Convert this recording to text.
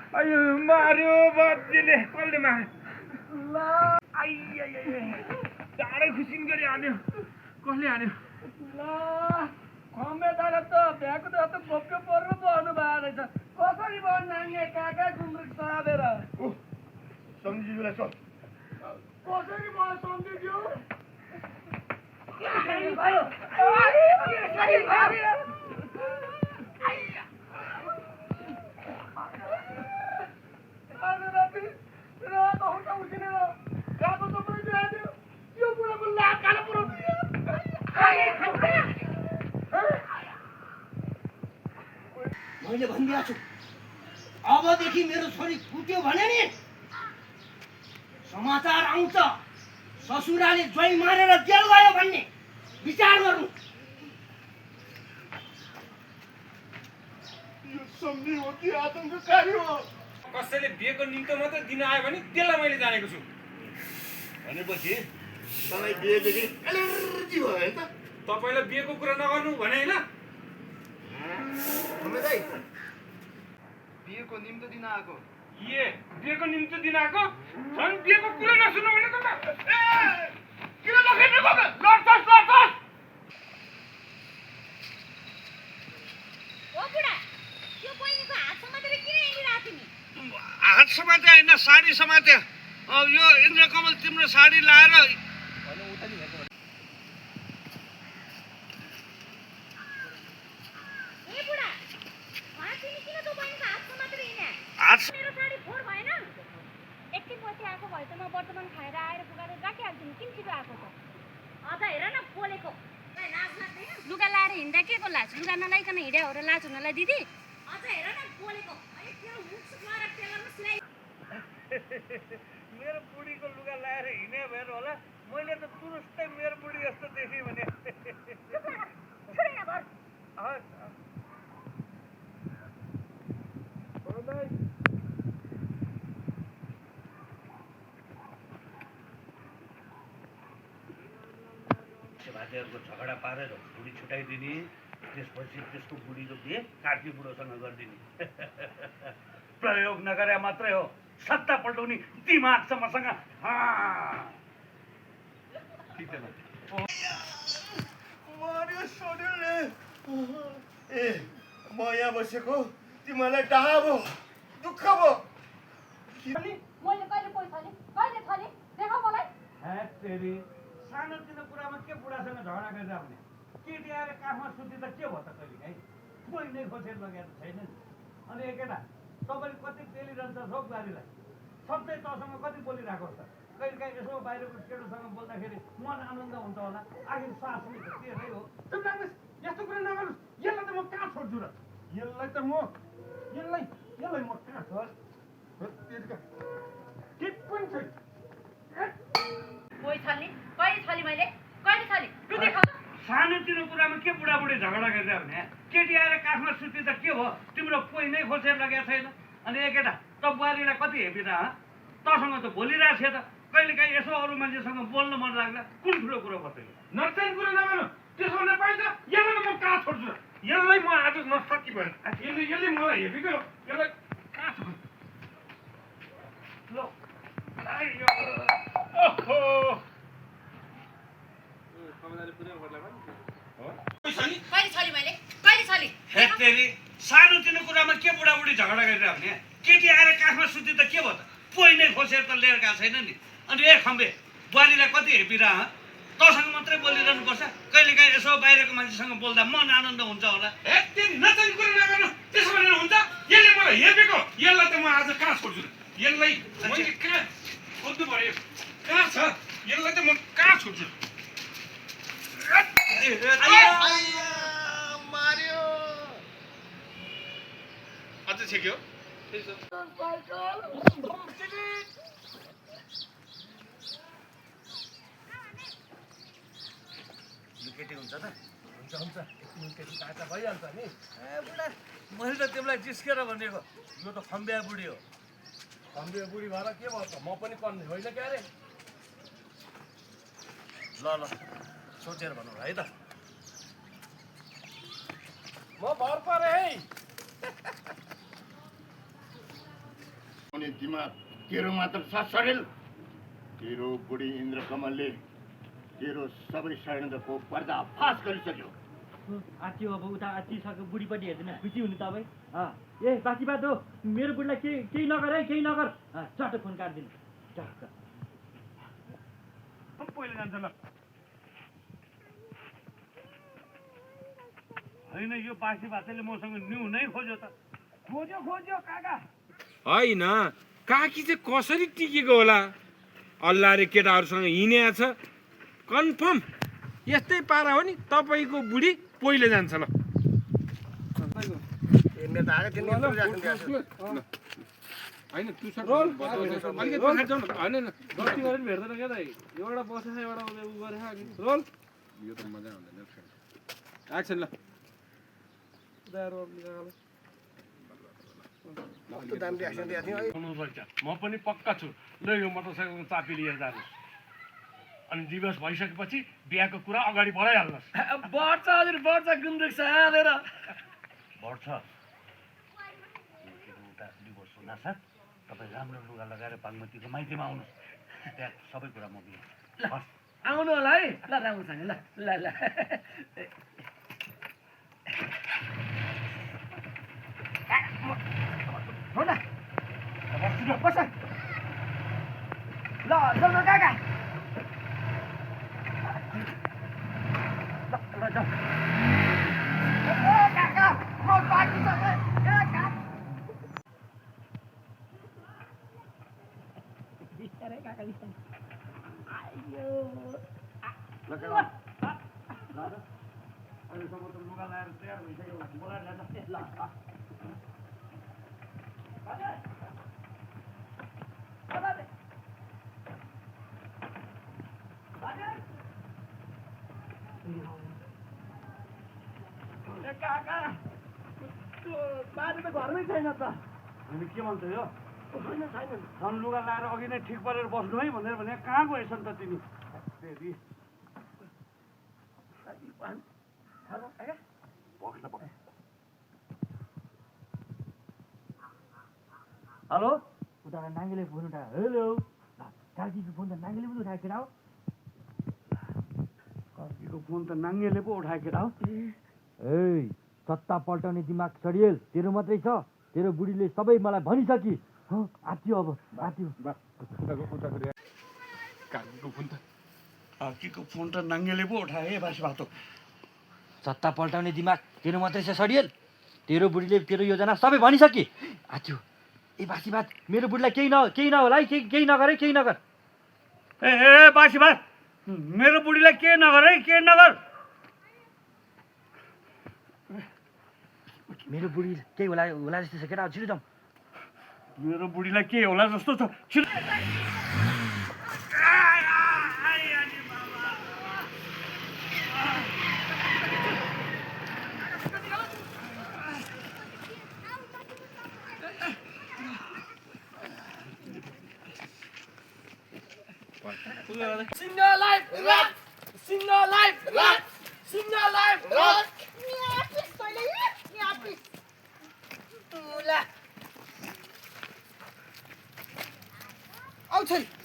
अयो मार्यो बच्चीले कसले मार्यो ल चाँडै खुसिन गरी हान्यो कसले हान्यो ल खम्बे दाले त भ्याएको त भोक्यो पर्नु पर्नु भयो रहेछ कसरी भयो नाङ्गे काका गुन्द्रुक साँधेर सम्झिजुलाई सोध कसरी भयो सम्झिज्यू मैले भनिदिएको छु अबदेखि मेरो छोरी फुट्यो भने नि समाचार आउँछ ससुराले ज्वाइँ मारेर जेल गयो भन्ने विचार गर्नु यो सम्झि हो कि आतङ्ककारी हो कसैले बिहेको निम्तो मात्रै दिन आयो भने त्यसलाई मैले जानेको छु भनेपछि तँलाई बिहेदेखि एलर्जी भयो होइन त तपाईँलाई बिहेको कुरा नगर्नु भने होइन दाइ बिहेको निम्तो दिन आएको बिहेको निम्तो दिन आएको झन् बिहेको कुरा नसुन्नु भनेको त किन नखेल्नु लड्छस् ओ बुढा त्यो बहिनीको हात समातेर किन हिँडिरहेको तिमी हात समाते होइन साडी समाते यो इन्द्रकमल तिम्रो साडी लाएर ए बुढा तिमी किन त्यो बहिनीको हात समातेर हिँड्या हात मेरो साडी फोहोर भएन एकछिन पछि आएको भए त म वर्तमान खाएर आएर पुगाएर राखिहाल्छु किन छिटो आएको त अझ हेर न बोलेको लुगा लाएर हिँड्दा के को लाज लुगा नलाइकन हिँड्या हो र लाज हुनलाई दिदी अझ हेर न बोलेको मेरो बुढीको लुगा लाएर हिँडे भएर होला मैले त तुरुस्तै मेरो बुढी जस्तो देखेँ भने साथीहरूको झगडा पारेर बुढी छुट्याइदिने त्यसपछि त्यसको बुढीको बिहे कार्की बुढोसँग गरिदिने प्रयोग नगरे मात्रै हो सत्ता पल्टाउने दिमाग छ मसँग मार्यो सोड्योले ए म यहाँ बसेको तिमीलाई डाहा भयो दुःख भयो मैले कहिले पैसा कहिले छले देखाऊ मलाई तेरी सानोतिनो कुरामा के बुढासँग झगडा गरेर आउने केटी आएर काखमा सुत्ति त के भयो त कहिले काहीँ कोही नै खोसेर लगेर छैन नि अनि एकेटा तपाईँले कति पेलिरहन्छ झोकबारीलाई सधैँ तँसँग कति बोलिरहेको छ कहिले काहीँ यसो बाहिरको केटोसँग बोल्दाखेरि मन आनन्द हुन्छ होला आखिर सासले त त्यसै हो यस्तो कुरा नगर्नुहोस् यसलाई त म कहाँ छोड्छु र यसलाई म कहाँ छोड के पनि छैन कोही छल्ने कहिले छली मैले कहिले छली लु देखाऊ सानोतिनो कुरामा के बुढाबुढी झगडा गरेर आउने केटी आएर काखमा सुत्ति त के भयो तिम्रो कोही नै खोसेर लगेको छैन अनि एकेटा त बुहारीलाई कति हेपी त तँसँग त बोलिरहेको थियो त कहिले काहीँ यसो अरू मान्छेसँग बोल्न मन लाग्दा कुन ठुलो कुरो बताइयो नर्सेन कुरा नगर्नु त्यसो हुन पाइन्छ यसलाई म कहाँ छोड्छु यसलाई म आज नसकी भएन यसले मलाई हेपेको यसलाई कहाँ छोड्छु ल कहिले छली मैले कहिले छली हेतेरी सानोतिनो कुरामा के बुढाबुढी झगडा गरेर आउने केटी आएर काखमा सुत्ति त के भयो त कोही नै खोसेर त लिएर गएको छैन नि अनि ए खम्बे बुहारीलाई कति हेपिरह तँसँग मात्रै बोलिरहनुपर्छ कहिले काहीँ यसो बाहिरको मान्छेसँग बोल्दा मन आनन्द हुन्छ होला नचाहिने कुरा नगर्नु त्यसो भनेर हुन्छ यसले मलाई हेपेको यसलाई त म आज कहाँ छोड्छु यसलाई मैले कहाँ खोज्नु पर्यो कहाँ छ यसलाई त म कहाँ छोड्छु मार्यो अझ छेक्यो केटी हुन्छ त हुन्छ केटी काटा भइहाल्छ नि ए बुढा मैले त तिमीलाई जिस्केर भनेको यो त खम्बिया बुढी हो खम्बिया बुढी भएर के भयो त म पनि कन्ने होइन क्या अरे ल सोचेर भनौँ है त म भर परे है दिमाग तेरो मात्र ससरेल तेरो बुढी इन्द्रकमलले तेरो सबै षड्यन्त्रको पर्दाफास गरिसक्यो आत्यो अब उता आत्तिसक्यो बुढी पनि हेर्दैन खुसी हुनु तपाईँ ए बाँकी बात हो मेरो बुढीलाई केही नगर है केही नगर चट्ट फोन काटिदिनु चट्ट पहिला जान्छ ल होइन यो बासी भाषाले मसँग न्यु नै खोज्यो त खोज्यो काका होइन काकी चाहिँ कसरी टिकेको होला अल्लाह रे केटाहरूसँग हिँडेको छ कन्फर्म यस्तै पारा हो नि तपाईँको बुढी पहिले जान्छ ल होइन अलिकति पछाडि जाउँ न होइन गल्ती गरेर भेट्दैन क्या दाइ एउटा बसेछ एउटा उ गरेछ रोल यो त मजा आउँदैन एक्सन ल म पनि पक्का छु ल यो मोटरसाइकलको चाबी लिएर जानुहोस् अनि दिवस भइसकेपछि बिहाको कुरा अगाडि बढाइहाल्नुहोस् बढ्छ हजुर बढ्छ गुन्द्रुक साँधेर बढ्छ उता डिभोर्स हुनासाथ तपाईँ राम्रो लुगा लगाएर बागमतीको माइतीमा आउनुहोस् त्यहाँ सबै कुरा म बिहान आउनु होला है ल राम्रोसँग ल ल ल हो न बस ल जाऊ न काका ल जाऊ काका म पाकिसकेँ बिस्तारै काका बिस्तारै अहिलेसम्म त लुगा लगाएर तयार भइसक्यो बोलाएर जान्छ ल काका बाजे त घरमै छैन त अनि के भन्छ यो छैन छैन झन् लुगा लगाएर अघि नै ठिक परेर बस्नु है भनेर भने कहाँ गएछन् त तिमी फेरि हेलो उता नाङ्गेले फोन उठायो हेलो कार्कीको फोन त नाङ्गेले पनि उठाएको केटा हो कार्कीको फोन त नाङ्गेले पो उठाएको केटा हो ए सत्ता पल्टाउने दिमाग सडिएल तेरो मात्रै छ तेरो बुढीले सबै मलाई भनिसकी आत्यो अब आत्यो काकीको फोन त नाङ्गेले पो उठाए बासी भातो सत्ता पल्टाउने दिमाग तेरो मात्रै छ सडिएल तेरो बुढीले तेरो योजना सबै भनिसकी आत्यो ए बासी बात मेरो बुढीलाई केही नहोला है केही नगर है केही नगर ए बासी भात मेरो बुढीलाई के नगर है के नगर मेरो बुढी केही होला जस्तो छ केटा छिटो जाउँ मेरो बुढीलाई के होला जस्तो छ छिटो Single life rock! Single life rock! Single life rock! आउँछ